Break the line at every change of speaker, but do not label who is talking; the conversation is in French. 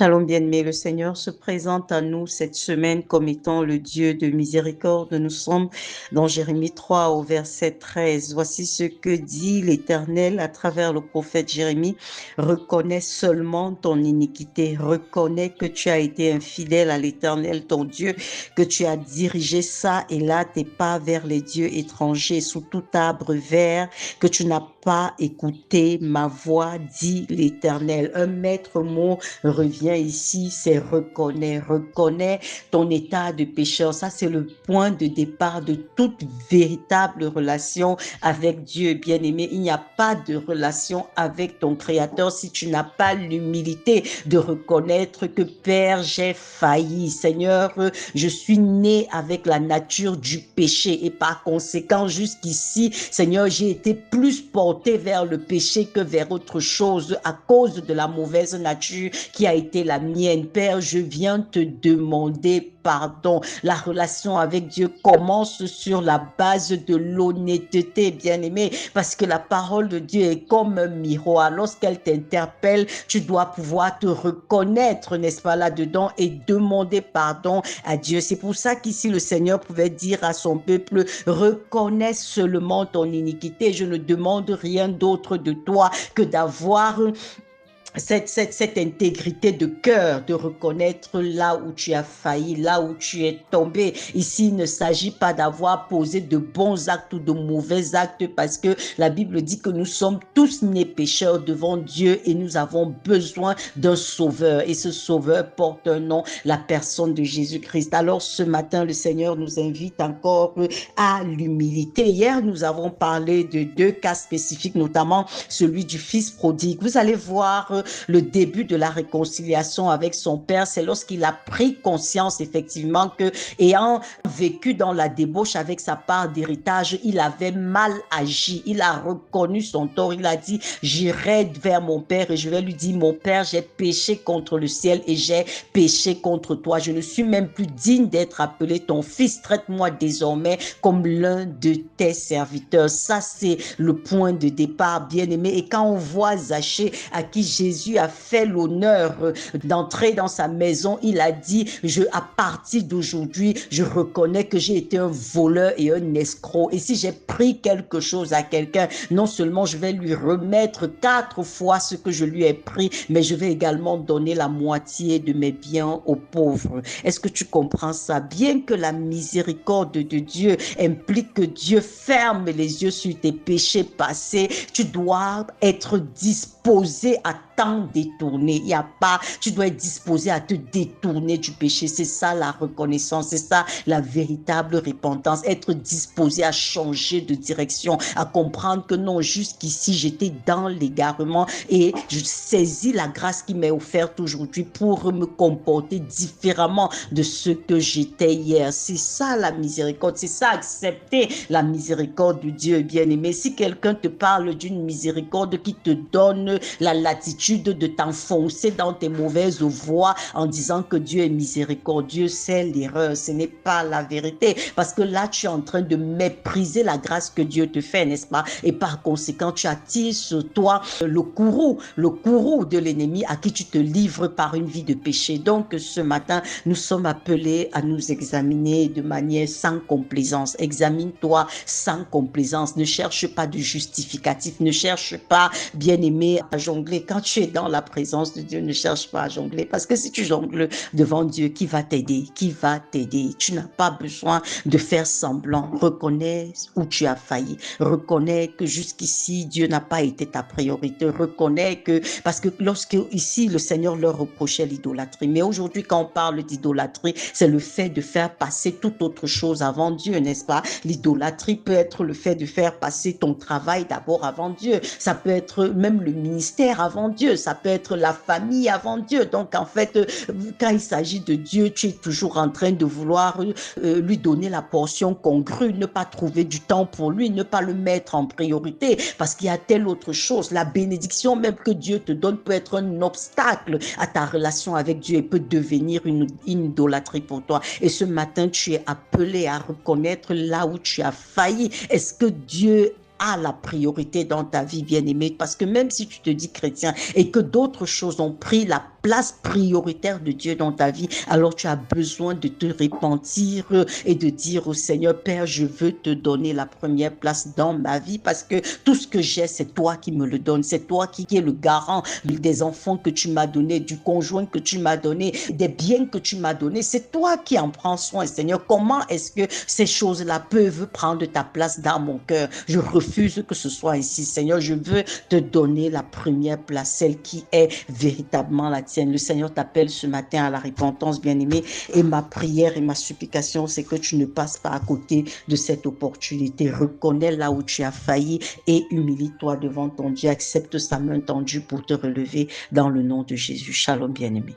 Shalom bien-aimé, le Seigneur se présente à nous cette semaine comme étant le Dieu de miséricorde. Nous sommes dans Jérémie 3 au verset 13. Voici ce que dit l'Éternel à travers le prophète Jérémie. Reconnais seulement ton iniquité, reconnais que tu as été infidèle à l'Éternel ton Dieu, que tu as dirigé ça et là tes pas vers les dieux étrangers sous tout arbre vert, que tu n'as pas écouté ma voix, dit l'Éternel. Un maître mot revient ici, c'est reconnais ton état de pécheur. Ça, c'est le point de départ de toute véritable relation avec Dieu, bien-aimé. Il n'y a pas de relation avec ton Créateur si tu n'as pas l'humilité de reconnaître que Père, j'ai failli. Seigneur, je suis né avec la nature du péché et par conséquent, jusqu'ici, Seigneur, j'ai été plus porté vers le péché que vers autre chose à cause de la mauvaise nature qui a été la mienne. Père, je viens te demander pardon. La relation avec Dieu commence sur la base de l'honnêteté, bien-aimé, parce que la parole de Dieu est comme un miroir. Lorsqu'elle t'interpelle, tu dois pouvoir te reconnaître, n'est-ce pas, là-dedans et demander pardon à Dieu. C'est pour ça qu'ici, le Seigneur pouvait dire à son peuple, reconnais seulement ton iniquité. Je ne demande rien d'autre de toi que d'avoir cette intégrité de cœur, de reconnaître là où tu as failli, là où tu es tombé. Ici, il ne s'agit pas d'avoir posé de bons actes ou de mauvais actes parce que la Bible dit que nous sommes tous nés pécheurs devant Dieu et nous avons besoin d'un sauveur. Et ce sauveur porte un nom, la personne de Jésus-Christ. Alors ce matin, le Seigneur nous invite encore à l'humilité. Hier, nous avons parlé de deux cas spécifiques, notamment celui du fils prodigue. Vous allez voir le début de la réconciliation avec son père, c'est lorsqu'il a pris conscience effectivement que, ayant vécu dans la débauche avec sa part d'héritage, il avait mal agi, il a reconnu son tort, il a dit, j'irai vers mon père et je vais lui dire, mon père, j'ai péché contre le ciel et j'ai péché contre toi, je ne suis même plus digne d'être appelé ton fils, traite-moi désormais comme l'un de tes serviteurs. Ça, c'est le point de départ, bien-aimé. Et quand on voit Zachée, à qui Jésus a fait l'honneur d'entrer dans sa maison, il a dit, à partir d'aujourd'hui, je reconnais que j'ai été un voleur et un escroc. Et si j'ai pris quelque chose à quelqu'un, non seulement je vais lui remettre 4 fois ce que je lui ai pris, mais je vais également donner la moitié de mes biens aux pauvres. Est-ce que tu comprends ça? Bien que la miséricorde de Dieu implique que Dieu ferme les yeux sur tes péchés passés, tu dois être disposé à t'en détourner. Il y a pas, tu dois être disposé à te détourner du péché. C'est ça la reconnaissance, c'est ça la véritable repentance. Être disposé à changer de direction, à comprendre que non, jusqu'ici, j'étais dans l'égarement et je saisis la grâce qui m'est offerte aujourd'hui pour me comporter différemment de ce que j'étais hier. C'est ça la miséricorde, c'est ça accepter la miséricorde de Dieu, bien-aimé. Si quelqu'un te parle d'une miséricorde qui te donne la latitude de t'enfoncer dans tes mauvaises voies en disant que Dieu est miséricordieux, c'est l'erreur, ce n'est pas la vérité, parce que là tu es en train de mépriser la grâce que Dieu te fait, n'est-ce pas? Et par conséquent tu attires sur toi le courroux de l'ennemi à qui tu te livres par une vie de péché. Donc ce matin nous sommes appelés à nous examiner de manière sans complaisance. Examine-toi sans complaisance, ne cherche pas de justificatif, ne cherche pas, bien-aimé, à jongler. Quand tu es dans la présence de Dieu, ne cherche pas à jongler, parce que si tu jongles devant Dieu, qui va t'aider? Qui va t'aider? Tu n'as pas besoin de faire semblant. Reconnais où tu as failli. Reconnais que jusqu'ici, Dieu n'a pas été ta priorité. Reconnais que, parce que lorsque ici, le Seigneur leur reprochait l'idolâtrie, mais aujourd'hui, quand on parle d'idolâtrie, c'est le fait de faire passer toute autre chose avant Dieu, n'est-ce pas? L'idolâtrie peut être le fait de faire passer ton travail d'abord avant Dieu. Ça peut être même le ministère avant Dieu. Ça peut être la famille avant Dieu. Donc, en fait, quand il s'agit de Dieu, tu es toujours en train de vouloir lui donner la portion congrue, ne pas trouver du temps pour lui, ne pas le mettre en priorité parce qu'il y a telle autre chose. La bénédiction même que Dieu te donne peut être un obstacle à ta relation avec Dieu et peut devenir une idolâtrie pour toi. Et ce matin, tu es appelé à reconnaître là où tu as failli. Est-ce que Dieu a la priorité dans ta vie, bien-aimé, parce que même si tu te dis chrétien et que d'autres choses ont pris la place prioritaire de Dieu dans ta vie, alors tu as besoin de te repentir et de dire au Seigneur, Père, je veux te donner la première place dans ma vie parce que tout ce que j'ai, c'est toi qui me le donnes, c'est toi qui es le garant des enfants que tu m'as donnés, du conjoint que tu m'as donné, des biens que tu m'as donnés, c'est toi qui en prends soin, Seigneur. Comment est-ce que ces choses-là peuvent prendre ta place dans mon cœur? Je refuse que ce soit ainsi, Seigneur. Je veux te donner la première place, celle qui est véritablement la tienne. Le Seigneur t'appelle ce matin à la repentance, bien-aimé, et ma prière et ma supplication, c'est que tu ne passes pas à côté de cette opportunité. Reconnais là où tu as failli et humilie-toi devant ton Dieu. Accepte sa main tendue pour te relever dans le nom de Jésus. Shalom, bien-aimé.